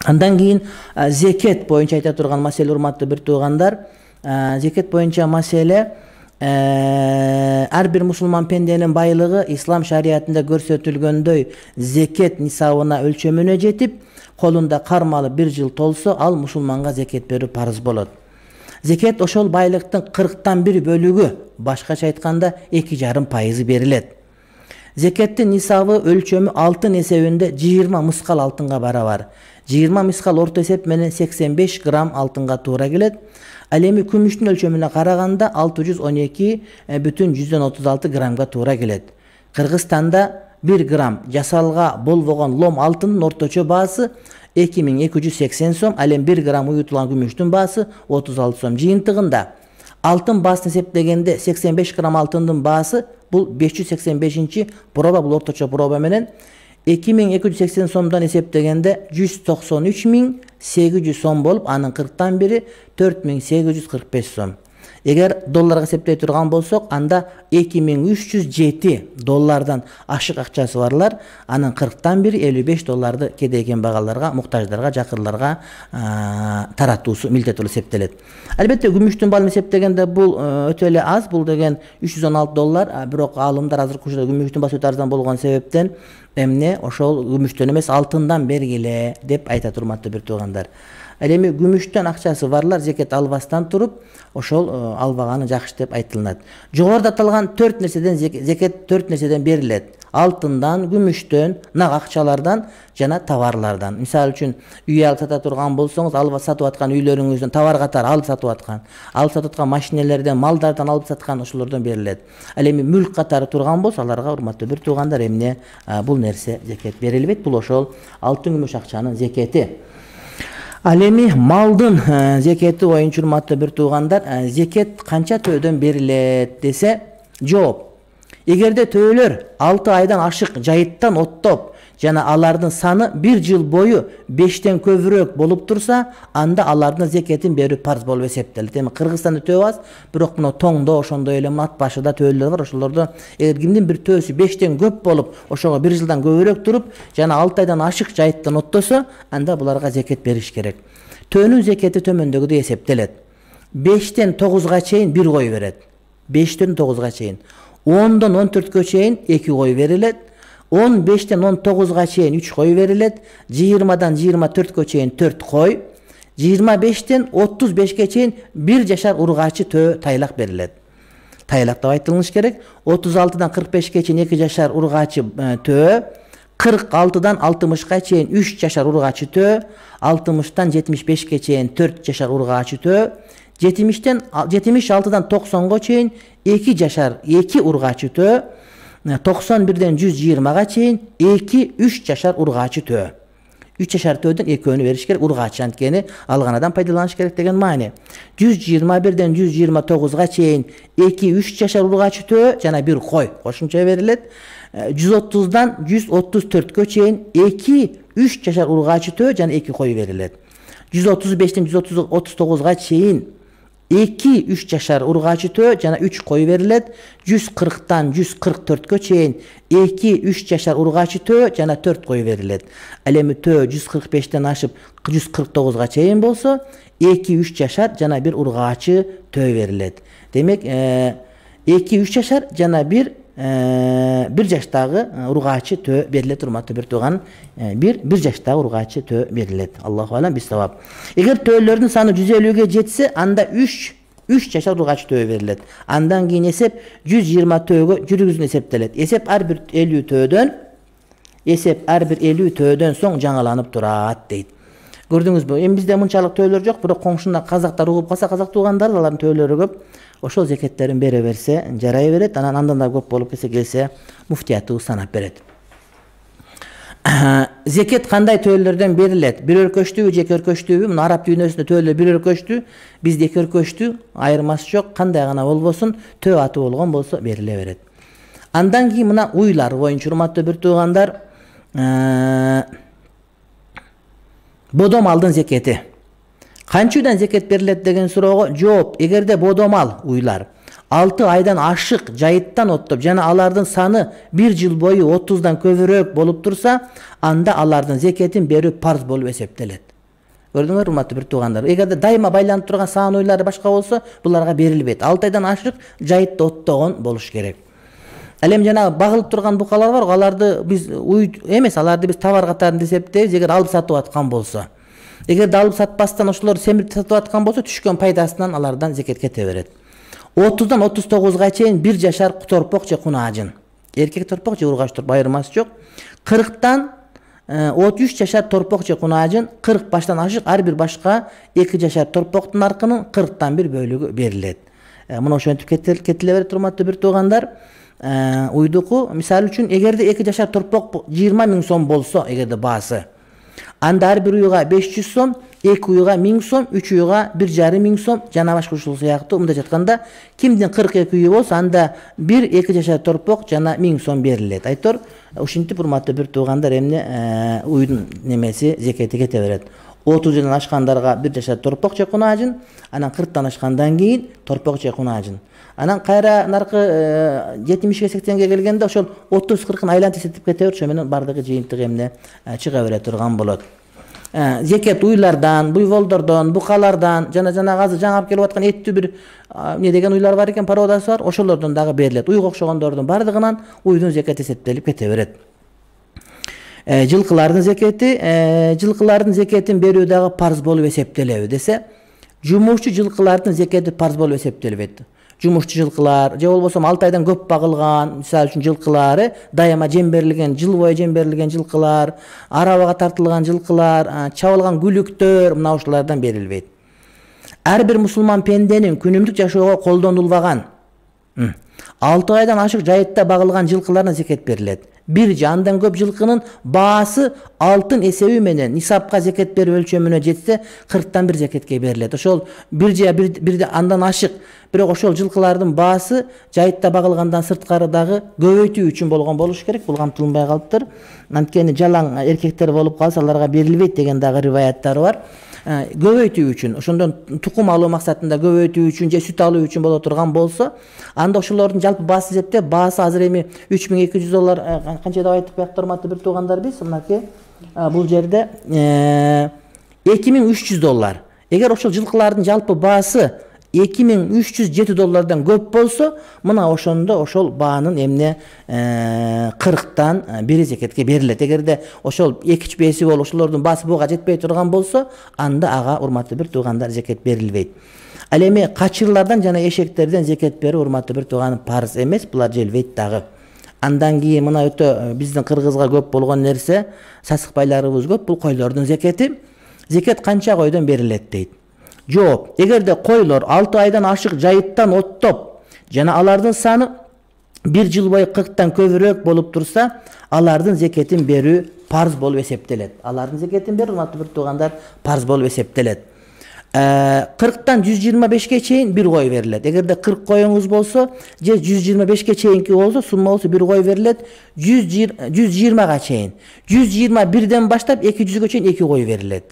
Andan keyin zeket boyunca ayta turgan masele, urmatlı bir tuğanlar. Zeket boyunca masele her bir Müslüman pendenin baylığı İslam şariatında görsetülgönдөй zeket nisabına ölçömüne jetip, kolunda karmalı bir yıl tolsa al Müslümanга zeket berip parız bolot. Zeket oşol baylıktın 40'tan bir bölügü, başkaça aytkanda 2,5% berilet. Zekettin nisabı ölçömü altın esebinde 20 miskal altınga barabar. 20 miskal orta esep menen 85 gram altınga tuğra gelet. Al эми күмүштүн ölçömüne karaganda 612,36 gramga tuğra gelet. Kırgızstanda 1 gram jasalga bolbogон lom altının ortaço baası 2280 so'm, al эми 1 gram uyutulan gümüştün baası 36 so'm. Жыйынтыгында altın basını seplegende 85 gram altının baası bu 585. proba, bu ortaço proba menen 2280 so'mdan eseptegende 193.800 so'm bolup, anın 40'tan biri 4.845 so'm. Eğer dollarga sepley turgan bolsok, anda 2307 dollardan aşık akçası varlar. Anın 40'tan biri 55 dollardı kedeyken bağalarga, muhtajlarga, jakırlarga tarattuusu miltetulu septelet. Elbette gümüştün balını septegende bu öteli az, bul degen 316 dollar. Birok alımlar hazır kuşda gümüştün bası ötarzdan bolgan sebepten emne oşol gümüştön emes altından bergile dep ayta turmatты bir tuğandar. Al эми gümüştön akçası varlar, zeket albastan turup oşol albagаны jakşı dep aytılınat. Jogorda atalgan 4 nerseden zeket 4 nerseden berilet. Altından, gümüştön, naq akçalardan jana tavarlardan. Misal üçün üy alıp sata turgan bolsoңuz, alıp satıp atkan üylөрüңүздөн tavar katar alıp satıp atkan, alıp satıp atkan maşinelerden, maldardan alıp satkan oşolordan berilet. Al эми mülk katары turgan bolsa, alarga urmatlı bir tuğandar emne bul nerse zeket berilbet. Bul oşol altın gümüş akçanın zeketi. Al эми maldın zeketi boyunca urmatlı bir tuğandar, zeket kança töödөн berilet dese, жооп. Egerde töölөр 6 aydan aşık jayıttan ottop jana alardın sanı bir yıl boyu 5'ten köbürök bolup tursa, anda alardın zeketin berip parz bolup eseptelit. Эми Kırgızstanda töö az, birok muno toңдо ошондой эле at başıda töөлөр var. Oşolordo eger kimdin bir töösü 5'ten köp bolup, oşoga bir yıldan köbürök turup jana 6 aydan aşık jayıttan ottoso, anda bularga zeket beriş gerek. Töөнүн zeketi tömöndөгүдөй eseptelet. 5'ten 9'ga çeyin 1 koy veret. 5'ten 9'ga çeyin. 10'dan 14'e çeyin 2 koy verilet. 15'ten 19'a çeyin 3 koy verilet. 20'dan 24'e çeyin 4 koy. 25'ten 35'e çeyin 1 jaşar urgaçı töö taylak berilet. Taylak da aytılmış gerek. 36'dan 45'e çeyin 2 jaşar urgaçı töö. 46'dan 60'a çeyin 3 jaşar urgaçı töö. 60'dan 75'e çeyin 4 jaşar urgaçı töö. 76'dan 90'a çeyin 2 jaşar 2 urgaçı töö. 91'den 120'ga çeyin 2-3 jaşar urgaçı töö. 3 jaşar töödөн 2 veriş gerek, urgaçı antkeni algan adam paydalanış gerek degen maani. 121'den 129'ga çeyin 2-3 jaşar urgaçı töö jana 1 koy koşumça verilet. 130'dan 134'e çeyin 2-3 jaşar urgaçı töö jana 2 koy verilet. 135'ten 139'ga çeyin 2-3 jaşar urgaçı töö jana 3 koy verilet. 140'dan 144'e çeyin 2-3 jaşar urgaçı töö jana 4 koy verilet. Al эми töö 145'ten aşıp 149'a çeyin bolsa 2-3 jaşar jana 1 urgaçı töö verilet. Demek 2-3 jaşar jana 1 jaştagı urgaçı töö berilet urmatlı bir tuğan. 1 jaştagı urgaçı töö berilet. Allahu alem bisavab. Eger töölörдүн sanı 150'ge jetse, anda 3 jaşar urgaçı töö berilet. Andan keyin esep 120 töөгө жүргүзүн eseptelet. Esep her bir 50 töödөн soň жаңаланып turat deyt. Gördüňüzbü? Endi bizde mınçalık töölөр jok, birok koňşunda kazaklar ugup kalsa, kazak tuğandar aların töölörü köp. Oşol zeketlerin bere verse jaraya beret, andan da köp bolup gelse muftiyatı sanap beret. Zeket kanday töölörden berilet? Bir örköçtübü, jeki örköçtübü? Muna Arap dünyasında töölör bir örköçtü, bizde iki örköçtü, ayırması jok. Kanday gana bolbosun, töö atı bolgon bolsa berile beret. Andan keyin muna uylar boyunça urmatlı bir tuğandar, bodom aldın zeketi. Kançudan zeket berilet degen surooga жооп. Egerde bodom al uylar 6 aydan aşık жайыттан оттоп жана алардын саны 1 жыл бою 30дан көбүрөөк болуп турса, анда алардын зекетин берүү парз болуп эсептелет. Көрдүңөр урматтуу бир туугандар. Эгерде дайыма байланып турган сан ойлары башка болсо, буларга берилбейт. 6 айдан ашык жайытта оттогон болуш керек. Ал эми жана багылып турган букалар бар, аларды биз уй эмес, аларды биз товар катарында эсептейбиз, эгер алып сатып аткан болсо. Эгер алып сатпастан ошолор семирип сатып аткан болсо, түшкөн пайдасынан алардан зекет кете берет. 30дан 39га чейин 1 жашар торпок же кунаажын. Эркек торпок же ургач торпок айырмасы жок. 40тан 33 жашар торпок же кунаажын 40 баштан ашык ар бир башка 2 жашар торпоктун наркынын 40тан 1 бөлүгү берилет. Мына ошентип кетиле берет урматтуу бир туугандар. Уйдуку мисалы үчүн эгерде 2 жашар торпок 20 000 сом болсо, эгерде баасы, анда ар бир уйга 500 сом, 2 уйга 1000 сом, 3 уйга 1,5 миң сом, жана башка ушул сыяктуу. Мында жатканда кимдин 42 уйу болсо, анда 1-2 жашар торпок жана 1000 сом берилет. Айтор ушинтип урматтуу бир туугандар, эмне уйдун немеси зекети кете берет. 30 жылдан ашкандарга 1 жашар торпок же кунаажын, анан 40тан ашкандан кийин торпок же кунаажын. Анан кайра наркы 70-80ге келгенде ошол 30-40-ын айланып эсептеп кете берет, ошо менен бардыгы жыйынтыгы эмне чыга бере турган болот. Зекет уйлардан, буйволдордон, букалардан, жана азыр жаңы келип аткан эттүү бир эмне деген уйлар бар экен, породасы бар, ошолордон дагы берилет. Уйга окшогондордун бардыгынан уйдун зекети эсептелип кете берет. Жылкылардын зекетин берүү дагы парз болуп эсептелеби десе, жумушчу жылкылардын зекети парз болуп эсептелбейт. Жумушчу жылкылар же болбосо 6 айдан көп багылган, мисалы үчүн жылкылары, дайыма жем берилген, жыл бою жем берилген жылкылар, арабага тартылган жылкылар, чабылган күлүктөр, мына ушулардан берилбейт. Ар бир мусулман пенденин күнүмдүк жашоого колдонулбаган 6 айдан ашык жайытта багылган жылкыларына зекет берилет. Bir же андан көп жылкынын баасы алтын эсеби менен нисапка зекет берүү өлчөмүнө жетсе 40тан 1 зекетке берилет. Ошол bir же бирде андан ашык, бирок ошол жылкылардын баасы жайытта багылгандан сырткары дагы көбөйтүү үчүн болгон болуш керек. Бул камтылынбай калыптыр. Анткени жалаң эркектер болуп калса аларга берилбейт деген дагы риваяттар бар. Көбөйтүү үчүн, ошондон тукум алуу максатында көбөйтүү үчүн же сүт алуу үчүн боло турган болсо, анда ошолордун жалпы баасы эсептеп, баасы азыр эми $3200 канча деп айттык бияктар урматтуу бир туугандар биз, мынакей бул жерде $2300. Эгер ошол жылкылардын жалпы баасы $2307 көп болсо, мына ошондо ошол баанын эмне 40тан 1 зекетке берилет. Эгерде ошол 2-5 болуп ошолордун баасы буга жетпей турган болсо, анда ага урматтуу бир туугандар зекет берилбейт. Ал эми качырлардан жана эшектерден зекет берүү урматтуу бир тууганым парз эмес, булар желбейт дагы. Андан кийин мына өтө биздин кыргызга көп болгон нерсе, сасык байларыбыз көп, бул койлордун зекети. Зекет канча койдон берилет дейт. Жооп, эгерде койлор 6 айдан ашык жайыттан оттоп, жана алардын саны 1 жыл бою 40тан көбүрөөк болуп турса, алардын зекетин берүү парз болуп эсептелет. Алардын зекетин берүү урматтуу бир туугандар парз болуп эсептелет. 40тан 125ге чейин 1 кой берилет. Эгерде 40 коюңуз болсо, же 125ге чейинки болсо, сумма болсо 1 кой берилет. 120га чейин. 121ден баштап 200ге чейин 2 кой берилет.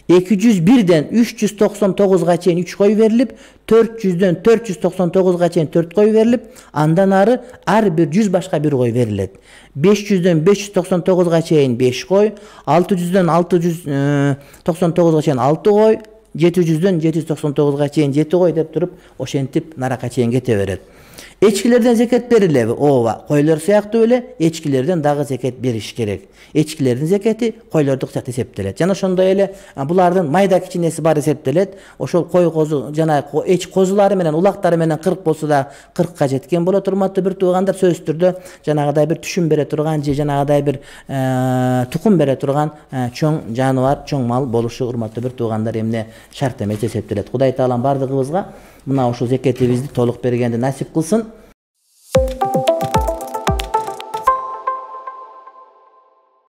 201ден 399га чейин 3 кой берилип, 400ден 499га чейин 4 кой берилип, андан ары ар бир 100 башка 1 кой берилет. 500ден 599га чейин 5 кой, 600ден 699га чейин 6 кой, 700ден 799га чейин 7 кой деп туруп, ошентип нарака чейин кете берет. Эчкилерден зекет берилеби? Ооба, койлор сыяктуу эле эчкилерден дагы зекет бериш керек. Эчкилердин зекети койлордук сыяктуу эсептелет. Жана ошондой эле булардын майда кичинеси бар эсептелет. Ошол кой козу жана эч козулары менен улактары менен 40 болсо да 40ка жеткен болот. Урматтуу бир туугандар, сөзсүз түрдө жанагыдай бир түшүм бере турган же жанагыдай бир тукум бере турган чоң жаныбар, чоң мал болушу урматтуу бир туугандар эмне шарт эмес эсептелет. Кудай таалам бардыгыбызга мына ушул зекетибизди толук бергенди насип кылсын.